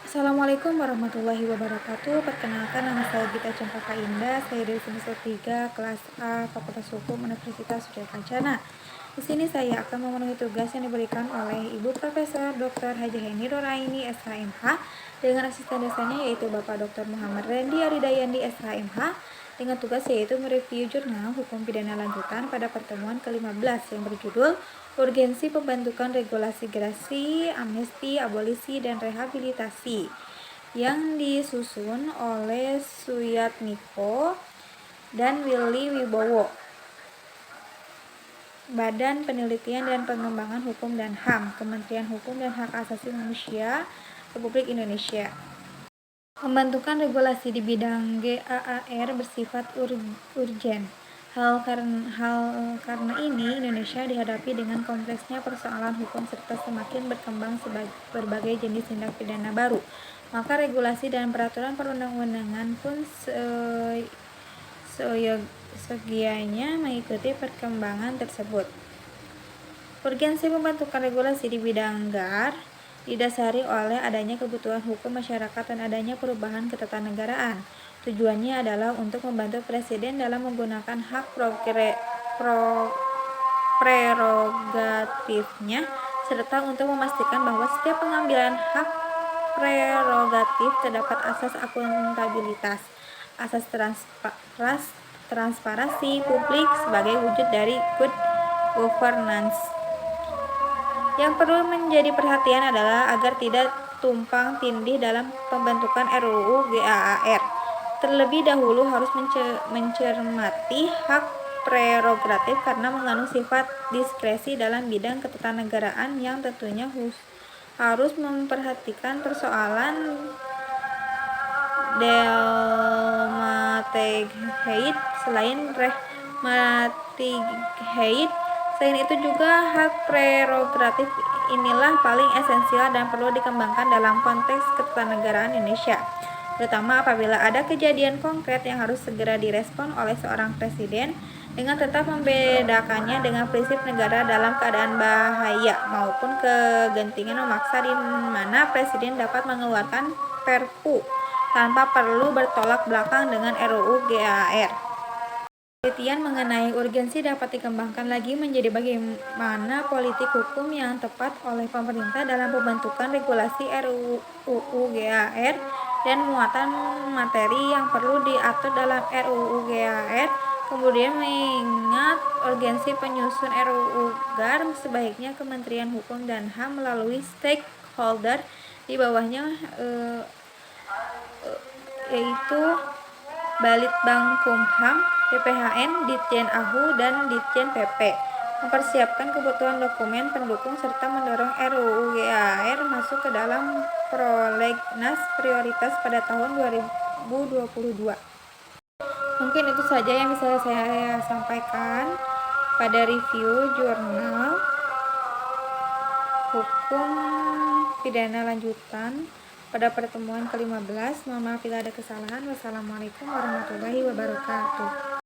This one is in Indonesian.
Assalamualaikum warahmatullahi wabarakatuh. Perkenalkan, nama saya Gita Cempaka Indah. Saya dari semester 3 kelas A Fakultas Hukum Universitas Sudjaya Kencana. Di sini saya akan memenuhi tugas yang diberikan oleh Ibu Profesor Dr. Haji Heni Nuraini SHMH dengan asisten dosennya yaitu Bapak Dr. Muhammad Rendi Aridayandi SHMH dengan tugas yaitu mereview jurnal hukum pidana lanjutan pada pertemuan ke-15 yang berjudul Urgensi Pembentukan Regulasi Gerasi, Amnesti, Abolisi, dan Rehabilitasi yang disusun oleh Suyatmiko dan Willy Wibowo, Badan Penelitian dan Pengembangan Hukum dan HAM, Kementerian Hukum dan Hak Asasi Manusia Republik Indonesia. Pembentukan regulasi di bidang GAAR bersifat urgen. Hal karena ini Indonesia dihadapi dengan kompleksnya persoalan hukum serta semakin berkembang berbagai jenis tindak pidana baru. Maka regulasi dan peraturan perundang-undangan pun seyogianya mengikuti perkembangan tersebut. Urgensi pembentukan regulasi di bidang GAAR didasari oleh adanya kebutuhan hukum masyarakat dan adanya perubahan ketatanegaraan. Tujuannya adalah untuk membantu Presiden dalam menggunakan hak prerogatifnya serta untuk memastikan bahwa setiap pengambilan hak prerogatif terdapat asas akuntabilitas, asas transparansi publik sebagai wujud dari good governance. Yang perlu menjadi perhatian adalah agar tidak tumpang tindih dalam pembentukan RUU GAAR. Terlebih dahulu harus mencermati hak prerogatif karena mengandung sifat diskresi dalam bidang ketatanegaraan yang tentunya harus memperhatikan persoalan Delmategheid selain Rehmategheid. Selain itu juga hak prerogatif inilah paling esensial dan perlu dikembangkan dalam konteks ketatanegaraan Indonesia, terutama apabila ada kejadian konkret yang harus segera direspon oleh seorang presiden dengan tetap membedakannya dengan prinsip negara dalam keadaan bahaya maupun kegentingan memaksa di mana presiden dapat mengeluarkan Perpu tanpa perlu bertolak belakang dengan RUU GAAR. Penelitian mengenai urgensi dapat dikembangkan lagi menjadi bagaimana politik hukum yang tepat oleh pemerintah dalam pembentukan regulasi RUU GAAR dan muatan materi yang perlu diatur dalam RUU GAAR. Kemudian mengingat urgensi penyusun RUU GAAR, sebaiknya Kementerian Hukum dan HAM melalui stakeholder di bawahnya yaitu Balitbangkumham, BPHN, Ditjen AHU, dan Ditjen PP mempersiapkan kebutuhan dokumen pendukung serta mendorong RUU GAAR masuk ke dalam prolegnas prioritas pada tahun 2022. Mungkin itu saja yang bisa saya sampaikan pada review jurnal hukum pidana lanjutan pada pertemuan ke-15. Mohon maaf bila ada kesalahan. Wassalamualaikum warahmatullahi wabarakatuh.